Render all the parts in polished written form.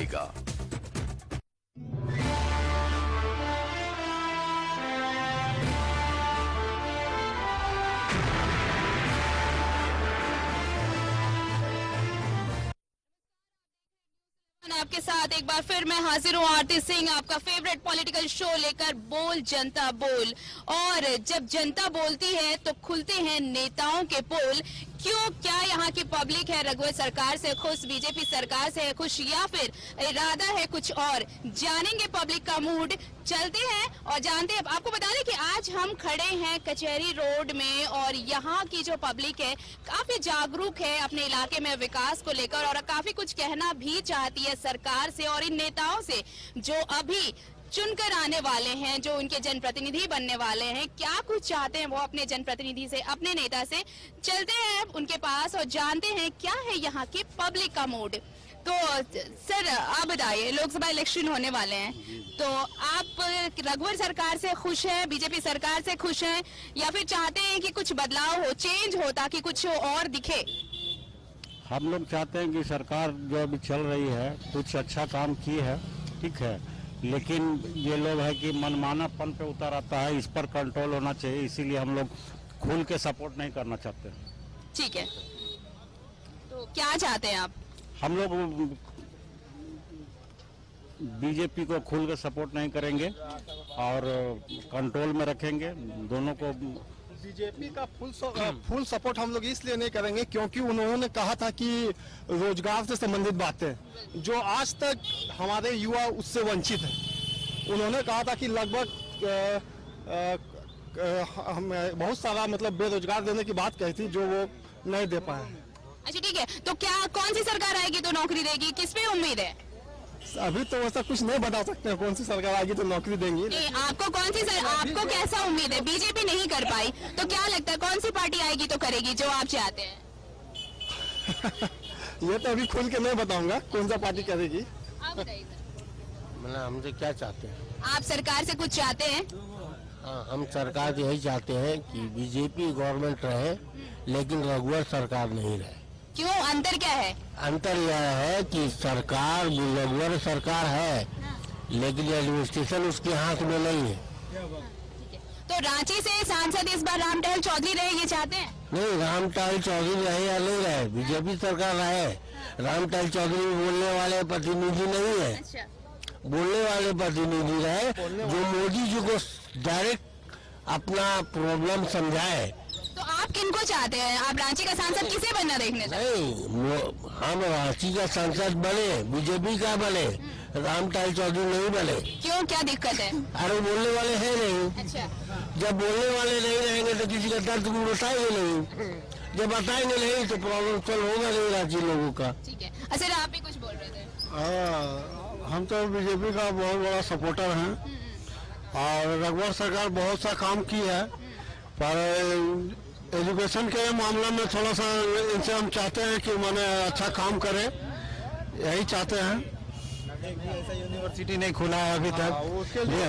मिलेगा। आपके साथ एक बार फिर मैं हाजिर हूँ आरती सिंह, आपका फेवरेट पॉलिटिकल शो लेकर, बोल जनता बोल। और जब जनता बोलती है तो खुलते हैं नेताओं के पोल। क्यों, क्या यहाँ की पब्लिक है रघुवर सरकार से खुश, बीजेपी सरकार से है खुश, या फिर इरादा है कुछ और? जानेंगे पब्लिक का मूड, चलते हैं और जानते हैं। आपको बता दें कि आज हम खड़े हैं कचहरी रोड में और यहाँ की जो पब्लिक है काफी जागरूक है अपने इलाके में विकास को लेकर और काफी कुछ कहना भी चाहती है सरकार से और इन नेताओं से जो अभी चुनकर आने वाले हैं, जो उनके जनप्रतिनिधि बनने वाले हैं। क्या कुछ चाहते हैं वो अपने जनप्रतिनिधि से, अपने नेता से? चलते हैं उनके पास और जानते हैं क्या है यहाँ की पब्लिक का मूड। तो सर आप बताइए, लोकसभा इलेक्शन होने वाले हैं, तो आप रघुवर सरकार से खुश हैं, बीजेपी सरकार से खुश हैं, या फिर चाहते हैं कि कुछ बदलाव हो, चेंज हो ताकि कुछ और दिखे? हम लोग चाहते हैं कि सरकार जो अभी चल रही है कुछ अच्छा काम की है, ठीक है, लेकिन ये लोग है कि मनमानापन पे उतर आता है, इस पर कंट्रोल होना चाहिए। इसीलिए हम लोग खुल के सपोर्ट नहीं करना चाहते। ठीक है, तो क्या चाहते हैं आप? हम लोग बीजेपी को खुल के सपोर्ट नहीं करेंगे और कंट्रोल में रखेंगे दोनों को। बीजेपी का फुल सपोर्ट हम लोग इसलिए नहीं करेंगे क्योंकि उन्होंने कहा था कि रोजगार से संबंधित बातें जो आज तक हमारे युवा उससे वंचित हैं। उन्होंने कहा था कि लगभग बहुत सारा मतलब बेरोजगार देने की बात कही थी जो वो नहीं दे पाए। अच्छा ठीक है, तो क्या कौन सी सरकार आएगी तो नौकरी देगी, किस पे उम्मीद है? अभी तो वैसा कुछ नहीं बता सकते हैं, कौन सी सरकार आएगी तो नौकरी देंगी। नहीं, आपको कौन सी आपको कैसा उम्मीद है? बीजेपी नहीं कर पाई तो क्या लगता है कौन सी पार्टी आएगी तो करेगी जो आप चाहते हैं? ये तो अभी खुल के नहीं बताऊंगा कौन सा पार्टी करेगी। आप बताइए मतलब हमसे क्या चाहते हैं? आप सरकार से कुछ चाहते हैं? हाँ, हम सरकार से यही चाहते हैं कि बीजेपी गवर्नमेंट रहे लेकिन रघुवर सरकार नहीं रहे। क्यों, अंतर क्या है? अंतर यह है कि सरकार रघुवर सरकार है लेकिन एडमिनिस्ट्रेशन उसके हाथ में नहीं है। तो रांची से सांसद इस बार रामटहल चौधरी रहे, ये चाहते हैं? नहीं, रामटहल चौधरी रहे या नहीं रहे, बीजेपी सरकार रहे। रामटहल चौधरी बोलने वाले प्रतिनिधि नहीं है। अच्छा। बोलने वाले प्रतिनिधि रहे जो मोदी जी को डायरेक्ट अपना प्रॉब्लम समझाए। तो आप किनको चाहते हैं? आप रांची का सांसद किसे बनना देखने चाहते हैं? नहीं, हम रांची का सांसद बने, बीजेपी का बने, रामटहल चौधरी नहीं बने। क्यों, क्या दिक्कत है? अरे बोलने वाले हैं नहीं। अच्छा। जब बोलने वाले नहीं रहेंगे तो किसी का दर्द को बताएंगे नहीं, जब बताएंगे नहीं तो प्रॉब्लम सॉल्व होगा नहीं रांची लोगों का। ठीक है, अच्छा आप भी कुछ बोल रहे थे? हम तो बीजेपी का बहुत बड़ा सपोर्टर हैं और रघुवर सरकार बहुत सा काम की है, पर एजुकेशन के मामले में थोड़ा सा इनसे हम चाहते हैं कि माने अच्छा काम करे, यही चाहते हैं। ऐसा यूनिवर्सिटी नहीं खुला है अभी तक।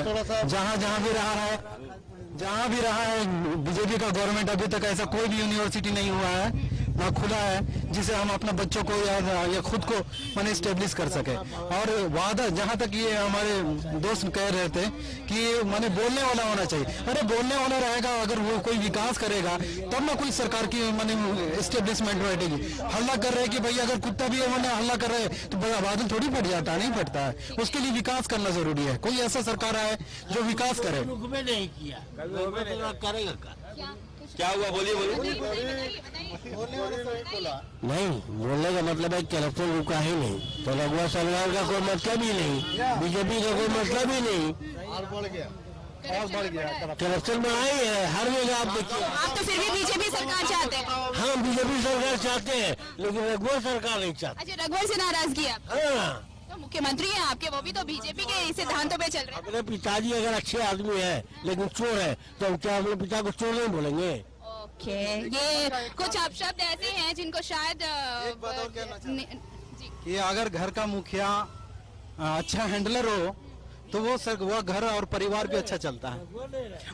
थोड़ा सा जहाँ भी रहा है बीजेपी का गवर्नमेंट, अभी तक ऐसा कोई भी यूनिवर्सिटी नहीं हुआ है ना खुला है जिसे हम अपना बच्चों को या खुद को मैंने स्टेब्लिश कर सके। और वादा, जहाँ तक ये हमारे दोस्त कह रहे थे कि मैंने बोलने वाला होना चाहिए, अरे बोलने वाला रहेगा अगर वो कोई विकास करेगा तब ना कोई सरकार की मैंने स्टेब्लिशमेंट बैठेगी। हल्ला कर रहे कि भाई अगर कुत्ता भी मैंने हल्ला कर रहे तो बादल थोड़ी फट जाता है, नहीं फटता है। उसके लिए विकास करना जरूरी है। कोई ऐसा सरकार आए जो विकास करे। नहीं किया करेगा क्या हुआ, बोलिए नहीं, बोलने का मतलब है करप्शन रुका ही नहीं, तो रघुवर सरकार का कोई मतलब ही नहीं, बीजेपी का कोई मतलब ही नहीं। और बढ़ गया करप्शन बढ़ा ही है हर जगह। आप देखिए, आप तो फिर भी बीजेपी सरकार चाहते हैं? हाँ, बीजेपी सरकार चाहते हैं लेकिन रघुवर सरकार नहीं चाहते। अच्छा, रघुवर से नाराजगी है? हाँ, तो मुख्यमंत्री हैं आपके, वो भी तो बीजेपी के सिद्धांतों पे चल रहे हैं। अपने पिताजी अगर अच्छे आदमी है लेकिन चोर है तो क्या अपने पिता को चोर नहीं बोलेंगे? ओके, ये कुछ अपशब्द ऐसे हैं जिनको शायद कि अगर घर का मुखिया अच्छा हैंडलर हो तो वो घर और परिवार भी अच्छा चलता है,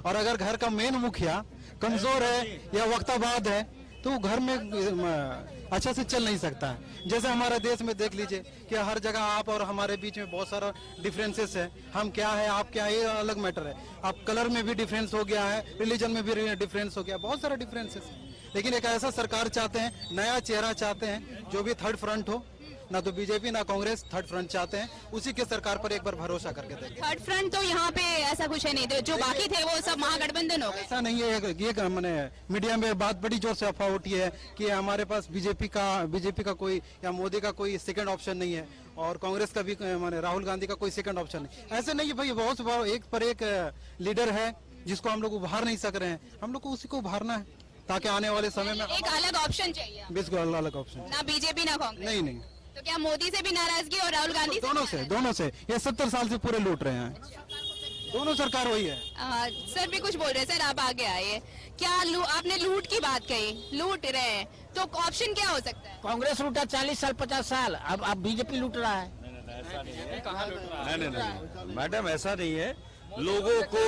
और अगर घर का मेन मुखिया कमजोर है या वक्तावाद है तो घर में अच्छा से चल नहीं सकता है। जैसे हमारे देश में देख लीजिए कि हर जगह आप और हमारे बीच में बहुत सारा डिफरेंसेस है, हम क्या है आप क्या है, ये अलग मैटर है। अब कलर में भी डिफरेंस हो गया है, रिलीजन में भी डिफरेंस हो गया, बहुत सारा डिफरेंसेस है। लेकिन एक ऐसा सरकार चाहते हैं, नया चेहरा चाहते हैं जो भी थर्ड फ्रंट हो, ना तो बीजेपी ना कांग्रेस, थर्ड फ्रंट चाहते हैं। उसी के सरकार पर एक बार भरोसा करके देखें। थर्ड फ्रंट तो यहाँ पे ऐसा कुछ है नहीं, जो बाकी थे वो सब महागठबंधन हो गए। ऐसा नहीं है, ये मैंने मीडिया में बात बड़ी जोर से अफवाह उठी है कि हमारे पास बीजेपी का कोई या मोदी का कोई सेकंड ऑप्शन नहीं है और कांग्रेस का भी माने राहुल गांधी का कोई सेकंड ऑप्शन नहीं। ऐसे नहीं है भाई, बहुत एक पर एक लीडर है जिसको हम लोग उभार नहीं सक रहे हैं। हम लोग को उसी को उभारना है ताकि आने वाले समय में एक अलग ऑप्शन चाहिए, बिल्कुल अलग ऑप्शन, ना बीजेपी ना कांग्रेस। नहीं। तो क्या मोदी से भी नाराजगी और राहुल गांधी दोनों से ये 70 साल से पूरे लूट रहे हैं, दोनों सरकार वही है। सर भी कुछ बोल रहे हैं। सर आप आगे आइए। क्या आपने लूट की बात कही, लूट रहे हैं तो ऑप्शन क्या हो सकता है? कांग्रेस लूटा 40 साल 50 साल, अब बीजेपी लूट रहा है। नहीं मैडम, ऐसा नहीं है। लोगों को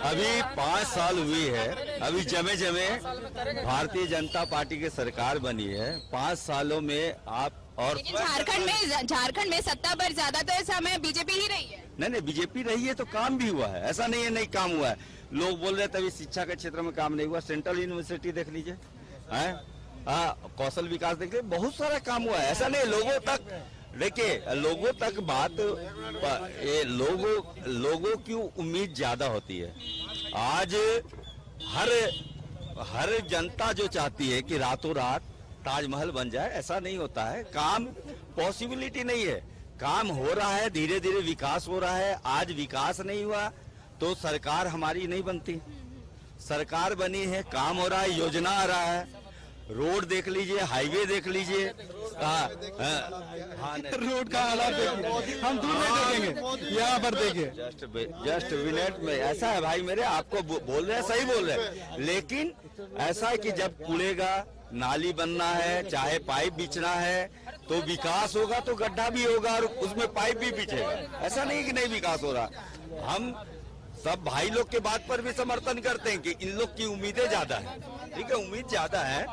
अभी 5 साल हुई है, अभी जमे भारतीय जनता पार्टी की सरकार बनी है। 5 सालों में आप और लेकिन झारखंड में सत्ता पर ज्यादातर समय बीजेपी ही रही है। नहीं बीजेपी रही है तो काम भी हुआ है, ऐसा नहीं है नहीं काम हुआ है। लोग बोल रहे थे अभी शिक्षा के क्षेत्र में काम नहीं हुआ, सेंट्रल यूनिवर्सिटी देख लीजिए, कौशल विकास देख लीजिए, बहुत सारा काम हुआ है। ऐसा नहीं, लोगों तक देखिए, लोगों तक बात, ये लोगों की उम्मीद ज्यादा होती है। आज हर जनता जो चाहती है कि रातों रात ताजमहल बन जाए, ऐसा नहीं होता है। काम पॉसिबिलिटी नहीं है, काम हो रहा है, धीरे धीरे विकास हो रहा है। आज विकास नहीं हुआ तो सरकार हमारी नहीं बनती। सरकार बनी है, काम हो रहा है, योजना आ रहा है, रोड देख लीजिए, हाईवे देख लीजिए। रोड का हालात देखिए, हम दूर नहीं देखेंगे, यहाँ पर देखिए। जस्ट मिनट में ऐसा है भाई मेरे, आपको बोल रहे हैं, सही बोल रहे हैं। लेकिन ऐसा है कि जब कूड़ेगा, नाली बनना है, चाहे पाइप बिछना है, तो विकास होगा तो गड्ढा भी होगा और उसमें पाइप भी बिछेगा। ऐसा नहीं कि नहीं विकास हो रहा। हम सब भाई लोग के बात पर भी समर्थन करते हैं कि इन लोग की उम्मीदें ज्यादा है, ठीक है, उम्मीद ज्यादा है,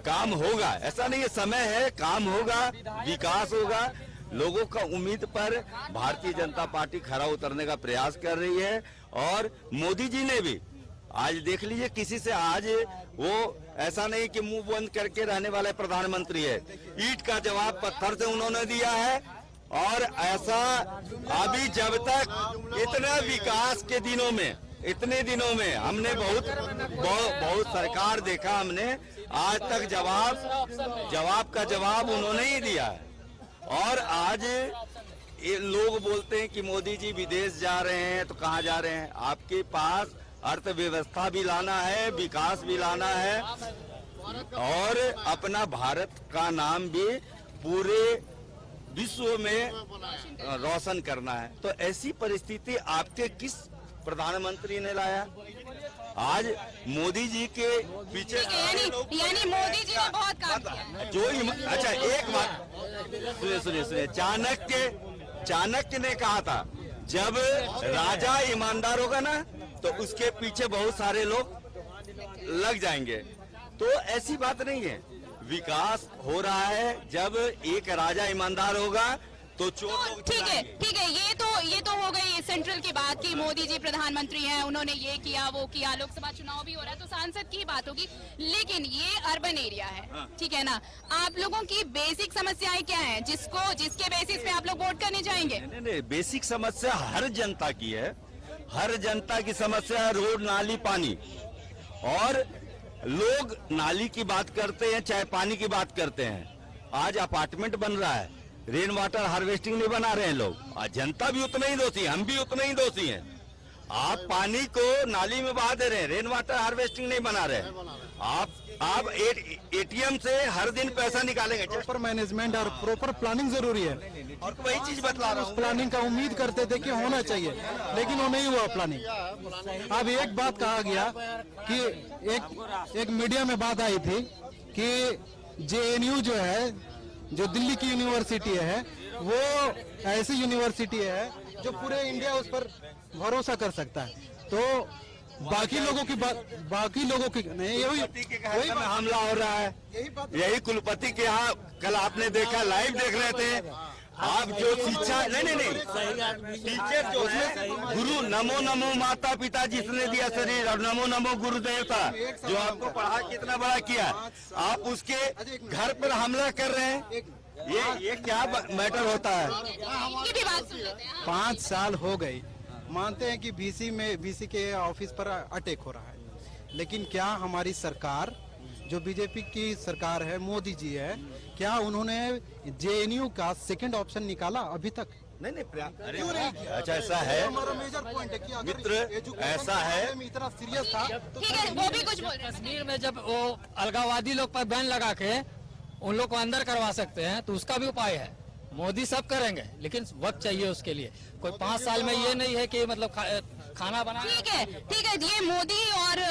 काम होगा, ऐसा नहीं है, समय है, काम होगा, विकास होगा। लोगों का उम्मीद पर भारतीय जनता पार्टी खरा उतरने का प्रयास कर रही है। और मोदी जी ने भी आज देख लीजिए, किसी से आज वो ऐसा नहीं कि मुंह बंद करके रहने वाले प्रधानमंत्री है। ईंट का जवाब पत्थर से उन्होंने दिया है। और ऐसा अभी जब तक इतना विकास के दिनों में, इतने दिनों में हमने बहुत सरकार देखा, हमने आज तक जवाब का जवाब उन्होंने ही दिया है। और आज ये लोग बोलते हैं कि मोदी जी विदेश जा रहे हैं, तो कहाँ जा रहे हैं? आपके पास अर्थव्यवस्था भी लाना है, विकास भी लाना है और अपना भारत का नाम भी पूरे विश्व में रोशन करना है। तो ऐसी परिस्थिति आपके किस प्रधानमंत्री ने लाया? आज मोदी जी के पीछे यानी मोदी जी ने बहुत काम किया। जो अच्छा, एक बात सुनिए, चाणक्य ने कहा था, जब राजा ईमानदार होगा ना तो उसके पीछे बहुत सारे लोग लग जाएंगे। तो ऐसी बात नहीं है, विकास हो रहा है। जब एक राजा ईमानदार होगा तो चोर लोग ठीक है। ये तो हो गई सेंट्रल की बात की मोदी जी प्रधानमंत्री हैं, उन्होंने ये किया वो किया, लोकसभा चुनाव भी हो रहा है तो सांसद की बात होगी। लेकिन ये अर्बन एरिया है, ठीक है ना? आप लोगों की बेसिक समस्याएं क्या हैं जिसके बेसिस पे आप लोग वोट करने जाएंगे? नहीं, बेसिक समस्या हर जनता की है, हर जनता की समस्या है, रोड, नाली, पानी। और लोग नाली की बात करते हैं चाहे पानी की बात करते हैं। आज अपार्टमेंट बन रहा है, रेन वाटर हार्वेस्टिंग नहीं बना रहे हैं लोग। आज जनता भी उतना ही दोषी है, हम भी उतना ही दोषी हैं। आप पानी को नाली में बहा दे रहे हैं, रेन वाटर हार्वेस्टिंग नहीं बना रहे हैं। आप एटीएम से हर दिन पैसा निकालेंगे। प्रॉपर मैनेजमेंट और प्रॉपर प्लानिंग जरूरी है, और वही चीज बतला रहा हूँ। प्लानिंग का उम्मीद करते थे कि होना चाहिए, लेकिन वो नहीं हुआ प्लानिंग। अब एक बात कहा गया कि एक मीडिया में बात आई थी कि जेएनयू जो है, जो दिल्ली की यूनिवर्सिटी है, वो ऐसी यूनिवर्सिटी है जो पूरे इंडिया उस पर भरोसा कर सकता है। तो बाकी लोगों की नहीं, वही हमला हो रहा है, यही कुलपति के यहाँ कल आपने देखा, लाइव देख रहे थे आप, जो शिक्षा नहीं टीचर जो है, गुरु नमो नमो माता पिता जिसने दिया शरीर, और नमो नमो गुरुदेव था जो आपको पढ़ा कितना बड़ा किया, आप उसके घर पर हमला कर रहे हैं, ये क्या मैटर होता है? इनकी भी बात सुन लेते हैं। 5 साल हो गए, मानते हैं कि बीसी के ऑफिस पर अटैक हो रहा है, लेकिन क्या हमारी सरकार जो बीजेपी की सरकार है, मोदी जी है, क्या उन्होंने जेएनयू का सेकंड ऑप्शन निकाला अभी तक? नहीं, अच्छा ऐसा है हमारा मेजर पॉइंट है कि अगर मित्र, ऐसा है इतना सीरियस था, ठीक है, वो भी कुछ बोल रहे हैं। कश्मीर में जब वो अलगाववादी लोग पर बैन लगा के उन लोग को अंदर करवा सकते हैं, तो उसका भी उपाय है। मोदी सब करेंगे, लेकिन वक्त चाहिए उसके लिए। कोई 5 साल में ये नहीं है कि मतलब खाना बना। ठीक है, ये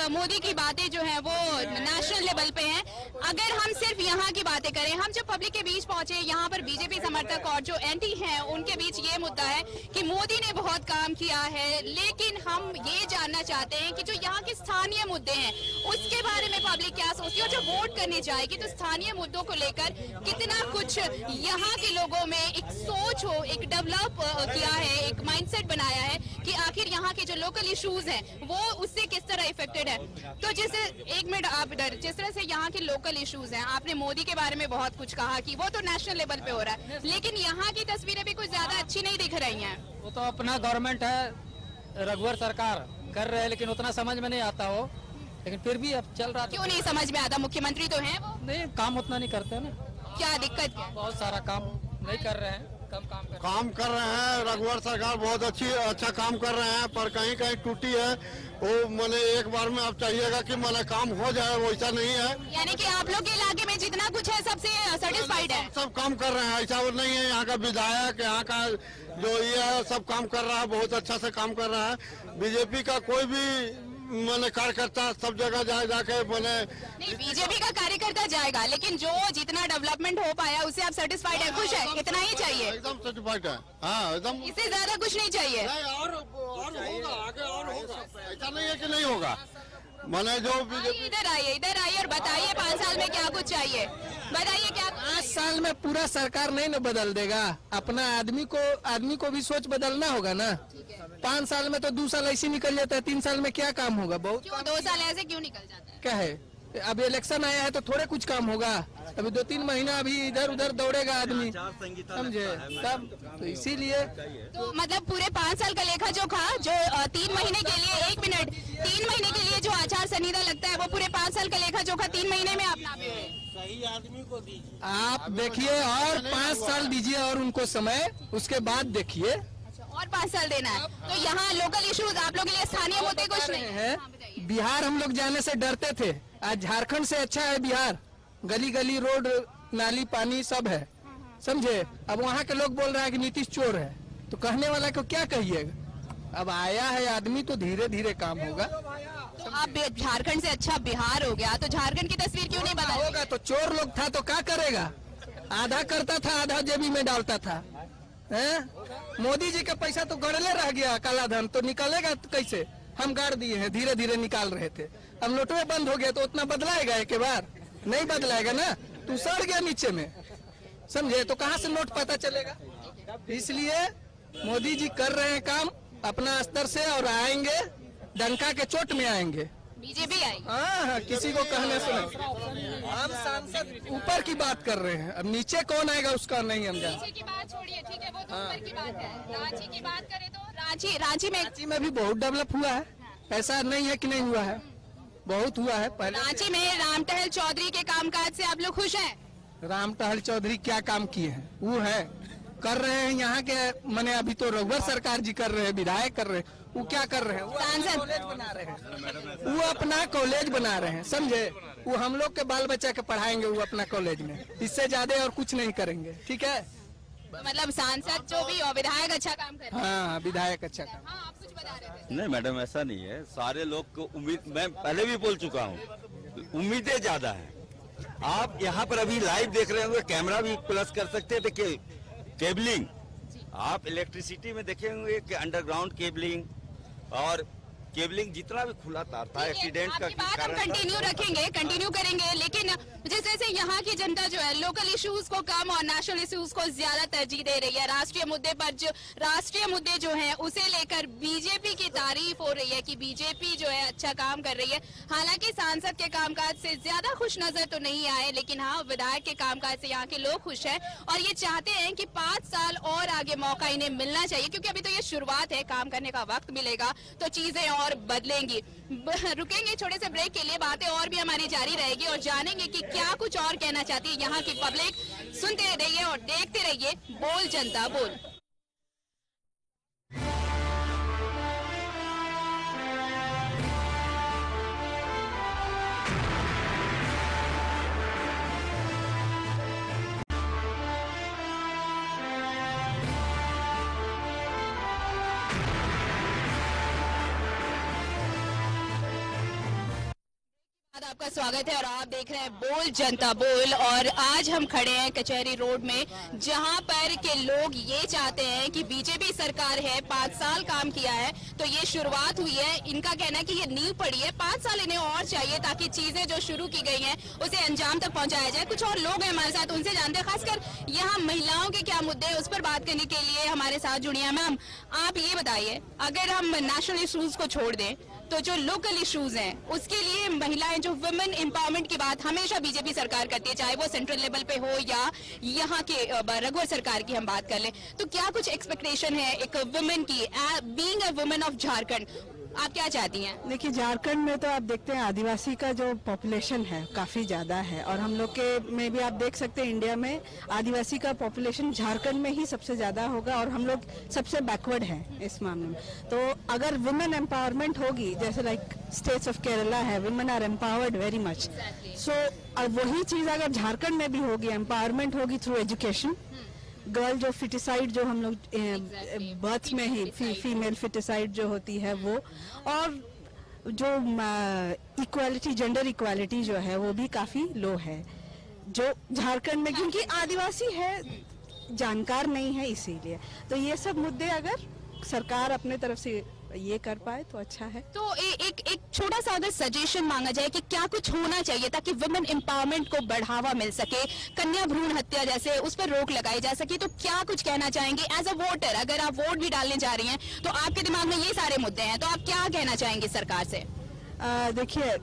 मोदी की बातें जो है वो नेशनल लेवल पे हैं। अगर हम सिर्फ यहाँ की बातें करें, हम जब पब्लिक के बीच पहुंचे, यहाँ पर बीजेपी समर्थक और जो एंटी हैं उनके बीच ये मुद्दा है कि मोदी ने बहुत काम किया है, लेकिन हम ये जानना चाहते हैं कि जो यहाँ के स्थानीय मुद्दे हैं उसके बारे में पब्लिक क्या सोचती है, और जब वोट करने जाएगी तो स्थानीय मुद्दों को लेकर कितना कुछ यहाँ के लोगों में एक सोच हो, एक डेवलप किया है, एक माइंडसेट बनाया है कि आखिर यहाँ के जो लोकल इश्यूज हैं वो उससे किस तरह इफेक्टेड है। तो जैसे एक मिनट आप इधर, जिस तरह से यहाँ के लोकल इश्यूज हैं, आपने मोदी के बारे में बहुत कुछ कहा कि वो तो नेशनल लेवल पे हो रहा है, लेकिन यहाँ की तस्वीरें भी कुछ ज्यादा अच्छी नहीं दिख रही हैं। वो तो अपना गवर्नमेंट है, रघुवर सरकार कर रहे हैं, लेकिन उतना समझ में नहीं आता हो, लेकिन फिर भी अब चल रहा। क्यों नहीं समझ में आता? मुख्यमंत्री तो है वो। नहीं, काम उतना नहीं करते ना। क्या दिक्कत है? बहुत सारा काम नहीं कर रहे हैं, कम काम कर रहे हैं। रघुवर सरकार बहुत अच्छा काम कर रहे हैं, पर कहीं कहीं टूटी है वो। मैंने एक बार में आप चाहिएगा कि मैंने काम हो जाए, वैसा नहीं है। यानी कि आप लोग के इलाके में जितना कुछ है सबसे सेटिस्फाइड है? सब काम कर रहे हैं, ऐसा वो नहीं है। यहाँ का विधायक, यहाँ का जो ये है सब काम कर रहा है, बहुत अच्छा से काम कर रहा है। बीजेपी का कोई भी मैंने कार्यकर्ता सब जगह जाके मैंने नहीं, बीजेपी का कार्यकर्ता जाएगा, लेकिन जो जितना डेवलपमेंट हो पाया उससे आप सेटिस्फाइड है, खुश है? इतना ही चाहिए? एकदम सेटिस्फाइड है, हाँ एकदम। इससे ज्यादा कुछ नहीं चाहिए? और होगा आगे, और होगा, ऐसा नहीं है कि नहीं होगा। मैंने जो इधर आइए और बताइए 5 साल में क्या कुछ चाहिए, बताइए क्या। 5 साल में पूरा सरकार नहीं न बदल देगा, अपना आदमी को भी सोच बदलना होगा ना। 5 साल में तो 2 साल ऐसे निकल जाता है, 3 साल में क्या काम होगा? बहुत क्यों 2 साल ऐसे क्यों निकल जाता है? क्या है, अब इलेक्शन आया है तो थोड़े कुछ काम होगा। अभी 2-3 महीना अभी इधर उधर दौड़ेगा आदमी, समझे? तब तो इसीलिए तो मतलब पूरे 5 साल का लेखा जोखा जो 3 महीने के लिए, 1 मिनट, 3 महीने के लिए जो आचार संहिता लगता है वो पूरे 5 साल का लेखा जोखा 3 महीने में आप नापे हुए। सही आदमी को दीजिए, आप देखिए, और 5 साल दीजिए और उनको समय, उसके बाद देखिए। और 5 साल देना है तो यहाँ लोकल इश्यूज आप लोग के लिए स्थानीय मुद्दे कुछ नहीं है? बिहार हम लोग जाने से डरते थे, आज झारखंड से अच्छा है बिहार। गली गली रोड नाली पानी सब है, समझे? अब वहाँ के लोग बोल रहे हैं कि नीतीश चोर है, तो कहने वाला को क्या कहिएगा? अब आया है आदमी तो धीरे धीरे काम होगा। तो अब झारखंड से अच्छा बिहार हो गया तो झारखंड की तस्वीर क्यों नहीं बदल होगा? तो चोर लोग था तो क्या करेगा? आधा करता था, आधा जेबी में डालता था। मोदी जी का पैसा तो गड़ले रह गया, काला धन तो निकलेगा तो कैसे? हम गाड़ दिए हैं, धीरे धीरे निकाल रहे थे। अब नोटवे बंद हो गया तो उतना बदलाएगा एक बार? नहीं बदलाएगा ना, तू सड़ गया नीचे में, समझे? तो कहाँ से नोट पता चलेगा? इसलिए मोदी जी कर रहे हैं काम अपना स्तर से, और आएंगे डंका के चोट में आएंगे। बीजेपी आई? हाँ, किसी को कहने से नहीं। हम सांसद ऊपर की बात कर रहे हैं, अब नीचे कौन आएगा उसका नहीं हम जानते। नीचे की बात छोड़िए, ठीक है, वो तो ऊपर की बात है। रांची की बात करें तो रांची में भी बहुत डेवलप हुआ है, ऐसा नहीं है कि नहीं हुआ है, बहुत हुआ है। पहले रांची में राम टहल चौधरी के कामकाज से आप लोग खुश हैं? राम टहल चौधरी क्या काम किए हैं? वो है कर रहे हैं यहाँ के, मैंने अभी तो रघुवर सरकार जी कर रहे हैं, विधायक कर रहे हैं। वो क्या कर रहे हैं? वो सांसद कॉलेज बना रहे हैं, वो अपना कॉलेज बना रहे हैं, समझे? वो हम लोग के बाल बच्चा के पढ़ाएंगे वो अपना कॉलेज में, इससे ज्यादा और कुछ नहीं करेंगे, ठीक है? मतलब सांसद जो भी और विधायक अच्छा काम कर रहे हैं। हाँ, विधायक अच्छा काम। हाँ, आप कुछ बता रहे थे। नहीं मैडम, ऐसा नहीं है। सारे लोग को उम्मीद, मैं पहले भी बोल चुका हूँ, उम्मीदें ज्यादा है। आप यहाँ पर अभी लाइव देख रहे होंगे, कैमरा भी प्लस कर सकते हैं। देखिए केबलिंग, आप इलेक्ट्रिसिटी में देखे होंगे कि अंडरग्राउंड केबलिंग और केबलिंग जितना भी खुला तार था एक्सीडेंट का आपकी बात हम कारण था। कंटिन्यू करेंगे, लेकिन जिस जैसे यहाँ की जनता जो है लोकल इश्यूज को कम और नेशनल इश्यूज को ज्यादा तरजीह दे रही है, राष्ट्रीय मुद्दे जो हैं उसे लेकर बीजेपी की तारीफ हो रही है कि बीजेपी जो है अच्छा काम कर रही है। हालांकि सांसद के कामकाज से ज्यादा खुश नजर तो नहीं आए, लेकिन हाँ विधायक के कामकाज से यहाँ के लोग खुश हैं और ये चाहते हैं कि 5 साल और आगे मौका इन्हें मिलना चाहिए, क्योंकि अभी तो ये शुरुआत है, काम करने का वक्त मिलेगा तो चीजें और बदलेंगी। रुकेंगे छोटे से ब्रेक के लिए, बातें और भी हमारी जारी रहेगी और जानेंगे कि क्या कुछ और कहना चाहती है यहाँ की पब्लिक। सुनते रहिए और देखते रहिए बोल जनता बोल। आपका स्वागत है और आप देख रहे हैं बोल जनता बोल। और आज हम खड़े हैं कचहरी रोड में, जहां पर के लोग ये चाहते हैं कि बीजेपी सरकार है, 5 साल काम किया है तो ये शुरुआत हुई है। इनका कहना है कि ये नींव पड़ी है, 5 साल इन्हें और चाहिए ताकि चीजें जो शुरू की गई हैं उसे अंजाम तक पहुंचाया जाए। कुछ और लोग हैं हमारे साथ, उनसे जानते हैं खासकर यहाँ महिलाओं के क्या मुद्दे हैं उस पर बात करने के लिए हमारे साथ जुड़ी हैं। मैम आप ये बताइए, अगर हम नेशनल इश्यूज को छोड़ दें तो जो लोकल इश्यूज हैं उसके लिए महिलाएं, जो वुमेन एम्पावरमेंट की बात हमेशा बीजेपी सरकार करती है, चाहे वो सेंट्रल लेवल पे हो या यहाँ के रघुवर सरकार की हम बात कर लें, तो क्या कुछ एक्सपेक्टेशन है एक वुमेन की, being a women of Jharkhand, आप क्या चाहती हैं? देखिए झारखंड में तो आप देखते हैं आदिवासी का जो पॉपुलेशन है काफ़ी ज़्यादा है और हम लोग के में भी आप देख सकते हैं इंडिया में आदिवासी का पॉपुलेशन झारखंड में ही सबसे ज़्यादा होगा और हम लोग सबसे बैकवर्ड हैं इस मामले में। तो अगर वुमेन एम्पावरमेंट होगी, जैसे लाइक स्टेट्स ऑफ केरला है, women are empowered very much, so वही चीज़ अगर झारखंड में भी होगी, एम्पावरमेंट होगी थ्रू एजुकेशन, गर्ल जो फिटिसाइड जो हम लोग बर्थ में ही फीमेल फिटिसाइड जो होती है वो, और जो इक्वालिटी, जेंडर इक्वालिटी जो है वो भी काफ़ी लो है जो झारखंड में, क्योंकि आदिवासी है, जानकार नहीं है, इसीलिए। तो ये सब मुद्दे अगर सरकार अपने तरफ से ये कर पाए तो अच्छा है। तो एक छोटा सा अगर सजेशन मांगा जाए कि क्या कुछ होना चाहिए ताकि वुमेन एम्पावरमेंट को बढ़ावा मिल सके, कन्या भ्रूण हत्या जैसे उस पर रोक लगाई जा सके, तो क्या कुछ कहना चाहेंगे एज अ वोटर? अगर आप वोट भी डालने जा रही हैं तो आपके दिमाग में ये सारे मुद्दे हैं, तो आप क्या कहना चाहेंगे सरकार से? देखिए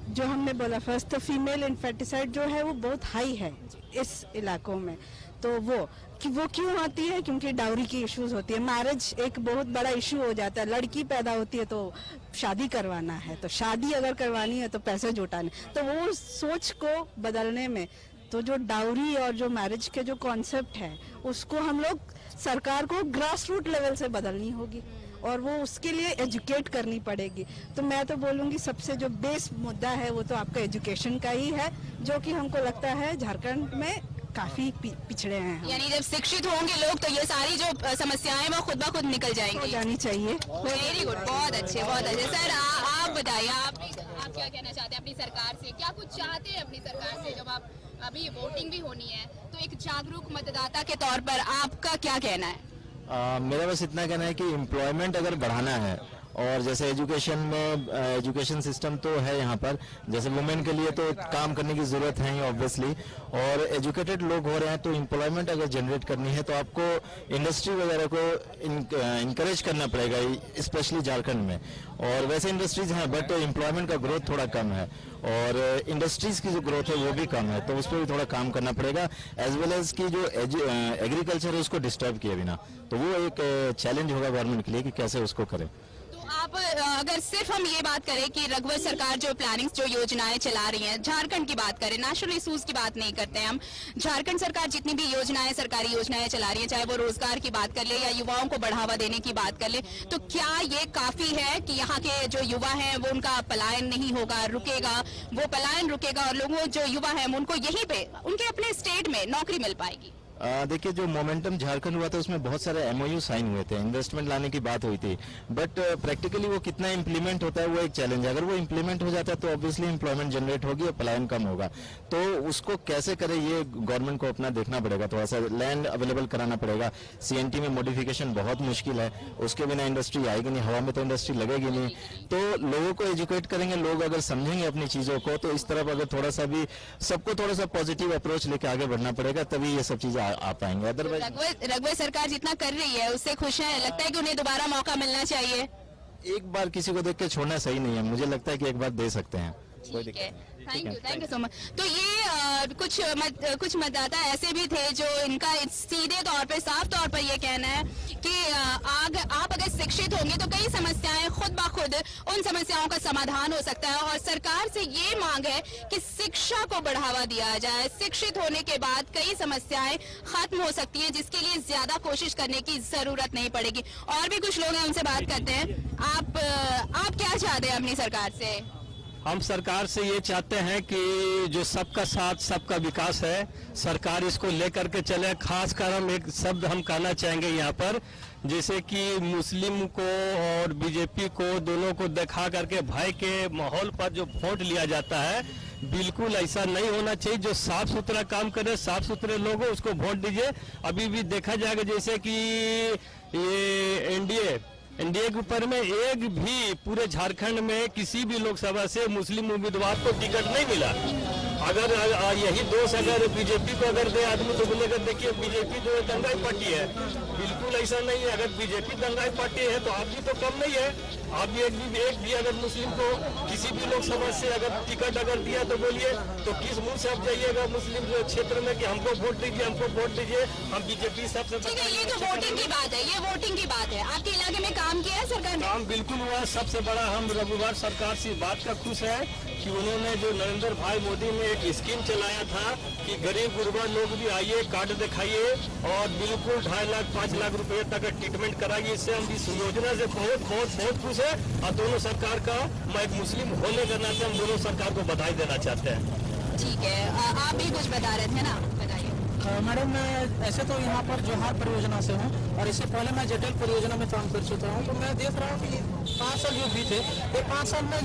जो हमने बोला फर्स्ट, तो फीमेल इन्फेटिसाइड जो है वो बहुत हाई है इस इलाकों में। तो वो क्यों होती है? क्योंकि डाउरी की इश्यूज होती है, मैरिज एक बहुत बड़ा इशू हो जाता है। लड़की पैदा होती है तो शादी करवाना है, तो शादी अगर करवानी है तो पैसे जुटाने, तो वो सोच को बदलने में तो जो डाउरी और जो मैरिज के जो कॉन्सेप्ट है उसको हम लोग सरकार को ग्रास रूट लेवल से बदलनी होगी और वो उसके लिए एजुकेट करनी पड़ेगी। तो मैं तो बोलूँगी सबसे जो बेस मुद्दा है वो तो आपका एजुकेशन का ही है, जो कि हमको लगता है झारखंड में काफी पिछड़े हैं हम। यानी जब शिक्षित होंगे लोग तो ये सारी जो समस्याएं वो खुद ब खुद निकल जाएंगी। जानी चाहिए। वेरी गुड, बहुत अच्छे, बहुत अच्छे। सर आप बताइए, आप क्या कहना चाहते हैं अपनी सरकार से? क्या कुछ चाहते हैं अपनी सरकार से? जब आप अभी वोटिंग भी होनी है तो एक जागरूक मतदाता के तौर पर आपका क्या कहना है? मेरा बस इतना कहना है कि एम्प्लॉयमेंट अगर बढ़ाना है, और जैसे एजुकेशन में एजुकेशन सिस्टम तो है यहाँ पर, जैसे वुमेन के लिए तो काम करने की ज़रूरत है ही ऑब्वियसली, और एजुकेटेड लोग हो रहे हैं, तो एम्प्लॉयमेंट अगर जनरेट करनी है तो आपको इंडस्ट्री वगैरह को इनकरेज करना पड़ेगा, स्पेशली झारखंड में। और वैसे इंडस्ट्रीज हैं बट एम्प्लॉयमेंट का ग्रोथ थोड़ा कम है, और इंडस्ट्रीज की जो ग्रोथ है वो भी कम है, तो उस पर भी थोड़ा काम करना पड़ेगा, एज वेल एज की जो एग्रीकल्चर है उसको डिस्टर्ब किए बिना। तो वो एक चैलेंज होगा गवर्नमेंट के लिए कि कैसे उसको करें। आप अगर सिर्फ हम ये बात करें कि रघुवर सरकार जो प्लानिंग, जो योजनाएं चला रही हैं, झारखंड की बात करें, नेशनल इश्यूज की बात नहीं करते हैं हम, झारखंड सरकार जितनी भी योजनाएं, सरकारी योजनाएं चला रही है, चाहे वो रोजगार की बात कर ले या युवाओं को बढ़ावा देने की बात कर ले, तो क्या ये काफी है कि यहाँ के जो युवा हैं वो उनका पलायन नहीं होगा, रुकेगा, वो पलायन रुकेगा और लोगों जो युवा हैं उनको यहीं पे उनके अपने स्टेट में नौकरी मिल पाएगी? देखिए जो मोमेंटम झारखंड हुआ था उसमें बहुत सारे एमओयू साइन हुए थे, इन्वेस्टमेंट लाने की बात हुई थी, बट प्रैक्टिकली वो कितना इंप्लीमेंट होता है वो एक चैलेंज है। अगर वो इंप्लीमेंट हो जाता है तो ऑब्वियसली एम्प्लॉयमेंट जनरेट होगी और पलायन कम होगा। तो उसको कैसे करे ये गवर्नमेंट को अपना देखना पड़ेगा, थोड़ा सा लैंड अवेलेबल कराना पड़ेगा। सीएनटी में मॉडिफिकेशन बहुत मुश्किल है, उसके बिना इंडस्ट्री आएगी नहीं, हवा में तो इंडस्ट्री लगेगी नहीं। तो लोगों को एजुकेट करेंगे, लोग अगर समझेंगे अपनी चीजों को, तो इस तरफ अगर थोड़ा सा भी सबको थोड़ा सा पॉजिटिव अप्रोच लेके आगे बढ़ना पड़ेगा, तभी ये सब चीजें आ पाएंगे। अदरवाइज रघुवर सरकार जितना कर रही है उससे खुश है? लगता है कि उन्हें दोबारा मौका मिलना चाहिए? एक बार किसी को देख के छोड़ना सही नहीं है, मुझे लगता है कि एक बार दे सकते हैं। ठीक है, थैंक यू सो मच। तो ये कुछ मतदाता ऐसे भी थे जो इनका सीधे तौर पे साफ तौर पर ये कहना है कि आप अगर शिक्षित होंगे तो कई समस्याएं खुद ब खुद उन समस्याओं का समाधान हो सकता है, और सरकार से ये मांग है कि शिक्षा को बढ़ावा दिया जाए। शिक्षित होने के बाद कई समस्याएं खत्म हो सकती हैं, जिसके लिए ज्यादा कोशिश करने की जरूरत नहीं पड़ेगी। और भी कुछ लोग हैं, उनसे बात करते हैं। आप क्या चाहते हैं अपनी सरकार से? हम सरकार से ये चाहते हैं कि जो सबका साथ सबका विकास है, सरकार इसको लेकर के चले। खासकर हम एक शब्द हम कहना चाहेंगे यहाँ पर, जैसे कि मुस्लिम को और बीजेपी को दोनों को दिखा करके भय के माहौल पर जो वोट लिया जाता है, बिल्कुल ऐसा नहीं होना चाहिए। जो साफ सुथरा काम करे, साफ सुथरे लोग हो, उसको वोट दीजिए। अभी भी देखा जाएगा जैसे कि ये एनडीए के ऊपर में एक भी पूरे झारखंड में किसी भी लोकसभा से मुस्लिम उम्मीदवार को टिकट नहीं मिला। अगर यही दोष अगर बीजेपी को अगर दे आदमी तो बोलेगा देखिए बीजेपी जो दंगाई पार्टी है, बिल्कुल ऐसा नहीं है। अगर बीजेपी दंगाई पार्टी है तो आप भी तो कम नहीं है। आप भी एक भी अगर मुस्लिम को किसी भी लोकसभा से अगर टिकट अगर दिया तो बोलिए, तो किस मुंह से आप जाइएगा मुस्लिम क्षेत्र में कि हमको वोट दीजिए, हमको वोट दीजिए, हम बीजेपी सबसे। ये तो वोटिंग की बात है, ये वोटिंग की बात है। आपके इलाके में काम किया है सरकार ने? काम बिल्कुल हुआ। सबसे बड़ा हम रघुवर सरकार से बात का खुश है कि उन्होंने जो नरेंद्र भाई मोदी ने एक स्कीम चलाया था कि गरीब गुरबा लोग भी आइए, कार्ड दिखाइए और बिल्कुल 2.5 लाख 5 लाख रुपए तक ट्रीटमेंट कराइए। इससे हम इस योजना से बहुत खुश है। और दोनों सरकार का, मैं एक मुस्लिम होने के नाते हम दोनों सरकार को बधाई देना चाहते हैं। ठीक है, आप भी कुछ बता रहे थे ना, बताइए। मैडम मैं ऐसे तो यहाँ पर जोहार परियोजना से हूँ और इससे पहले मैं जेटेल परियोजना में काम कर चुका हूँ। तो मैं देख रहा हूँ कि 5 साल जो बीते, ये 5 साल में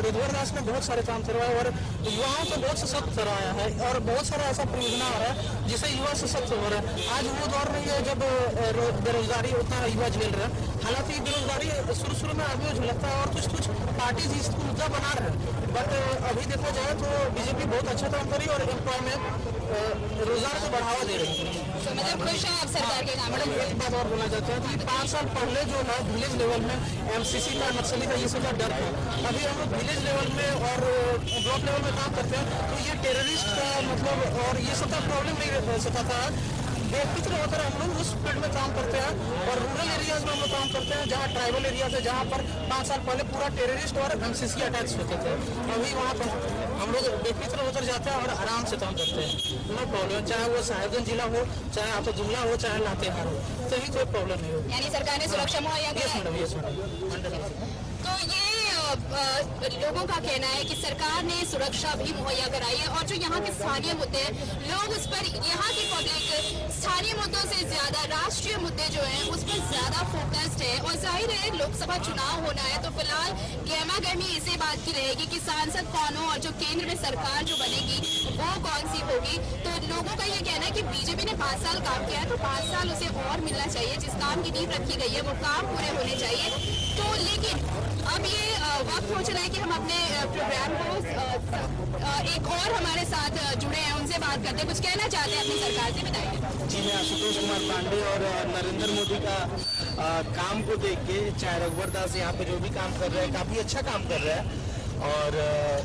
रघुवर दास ने बहुत सारे काम करवाए और युवाओं को बहुत सशक्त कराया है और बहुत सारा ऐसा परियोजना आ रहा है जिससे युवा सशक्त हो रहा है। आज वो दौर नहीं है जब बेरोजगारी उतना युवा झेल रहा है। हालांकि बेरोजगारी शुरू में आदमी झेलता है और कुछ पार्टी इसको मुद्दा बना रहे हैं, बट अभी देखा जाए तो बीजेपी बहुत अच्छा काम करी और एम्प्लॉयमेंट रोजगार को बढ़ावा दे रही है। तो मतलब खुश है आप सरकार के काम? मैडम एक बात और बोलना चाहते हैं कि 5 साल पहले जो है विलेज लेवल में एमसीसी का, नक्सली का ये सब का डर था। अभी हम लोग विलेज लेवल में और ब्लॉक लेवल में काम करते हैं तो ये टेररिस्ट का मतलब और ये सब का प्रॉब्लम नहीं रह सकता था। बेफिक्र होकर हम लोग उस फील्ड में काम करते हैं और रूरल एरियाज में हम लोग काम करते हैं जहाँ ट्राइबल एरियाज है, जहाँ पर 5 साल पहले पूरा टेररिस्ट और एमसीसी अटैक्स होते थे। अभी वहाँ पर हम लोग बेफिक्र होकर जाते हैं और आराम से काम करते हैं, नो प्रॉब्लम। चाहे वो साहिबगंज जिला हो, चाहे आपका जुमला हो, चाहे लातेहार हो, तो ही कोई प्रॉब्लम नहीं हो। यानी सरकार ने सुरक्षा मुहैया की है? Yes madam. तो ये लोगों का कहना है कि सरकार ने सुरक्षा भी मुहैया कराई है और जो यहाँ के स्थानीय मुद्दे हैं, लोग उस पर, यहाँ की पब्लिक स्थानीय मुद्दों से ज्यादा राष्ट्रीय मुद्दे जो हैं उस पर ज्यादा फोकस्ड है। और जाहिर है लोकसभा चुनाव होना है तो फिलहाल गहमा गहमी इसी बात की रहेगी कि सांसद कौन हो और जो केंद्र में सरकार जो बनेगी वो कौन सी होगी। तो लोगों का ये कहना है कि बीजेपी ने 5 साल काम किया है तो 5 साल उसे और मिलना चाहिए। जिस काम की नींव रखी गई है वो काम पूरे होने चाहिए। तो लेकिन अब ये वक्त हो चला है कि हम अपने प्रोग्राम को एक और हमारे साथ जुड़े हैं, उनसे बात करते हैं। कुछ कहना चाहते हैं अपनी सरकार से, बताइए। जी, मैं आशुतोष कुमार पांडे और नरेंद्र मोदी का काम को देख के, चाहे रघुवर दास यहाँ पे जो भी काम कर रहे हैं काफी अच्छा काम कर रहे हैं और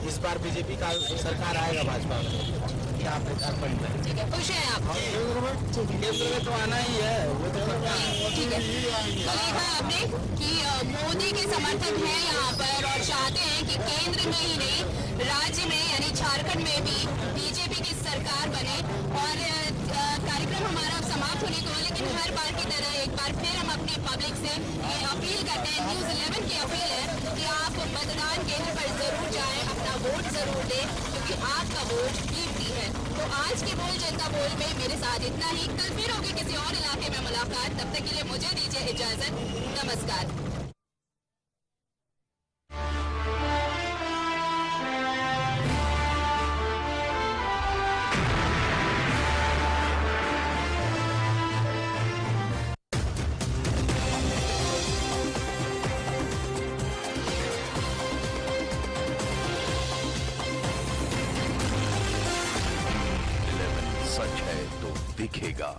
इस बार बीजेपी का सरकार आएगा भाजपा में। आप ठीक है, खुश हैं आप? केंद्र में तो आना ही है, वो तो ठीक है। तो देखा आपने कि मोदी के समर्थक हैं यहाँ पर और चाहते हैं कि केंद्र में ही नहीं राज्य में यानी झारखंड में भी बीजेपी की सरकार बने। और कार्यक्रम हमारा अब समाप्त होने को है, लेकिन हर बार की तरह एक बार फिर हम अपनी पब्लिक से ये अपील करते हैं, न्यूज़ 11 की अपील है कि आप मतदान केंद्र पर जरूर जाएं, अपना वोट जरूर दें क्योंकि आपका वोट कीमती है। तो तो आज के बोल जनता बोल में मेरे साथ इतना ही। कल फिर होगी किसी और इलाके में मुलाकात, तब तक के लिए मुझे दीजिए इजाजत। नमस्कार। सच है तो दिखेगा।